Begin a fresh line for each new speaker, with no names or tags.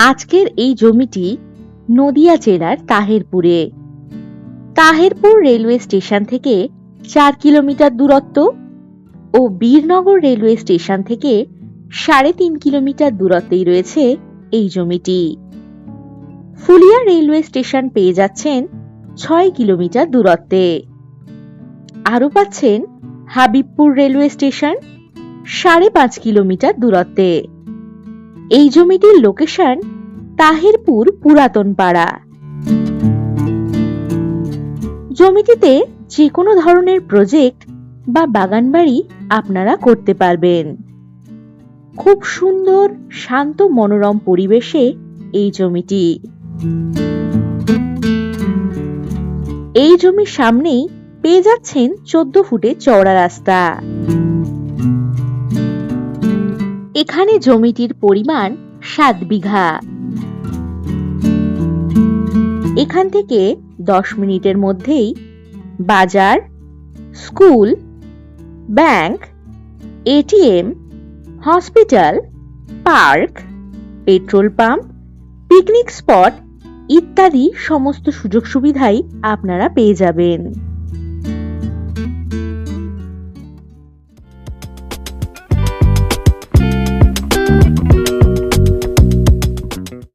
আজকের এই জমিটি নদিয়া জেলার তাহেরপুরে। তাহেরপুর রেলওয়ে স্টেশন থেকে 4 কিলোমিটার দূরত্ব ও বীরনগর রেলওয়ে স্টেশন থেকে 3.5 কিলোমিটার দূরত্বেই রয়েছে এই জমিটি। ফুলিয়া রেলওয়ে স্টেশন পেয়ে যাচ্ছেন 6 কিলোমিটার দূরত্বে। আরও পাচ্ছেন হাবিবপুর রেলওয়ে স্টেশন 5.5 কিলোমিটার দূরত্বে। এই জমিটির লোকেশন তাহেরপুর পুরাতন পাড়া। জমিটিতে যে কোনো ধরনের প্রজেক্ট বা বাগানবাড়ি আপনারা করতে পারবেন। খুব সুন্দর শান্ত মনোরম পরিবেশে এই জমিটি। এই জমির সামনেই পেয়ে যাচ্ছেন 14 ফুটের চওড়া রাস্তা। এখানে জমিটির পরিমাণ 7 বিঘা। এখান থেকে 10 মিনিটের মধ্যেই বাজার, school, bank, ATM, hospital, park, petrol pump, picnic spot ইত্যাদি সমস্ত সুযোগ সুবিধাই আপনারা পেয়ে যাবেন।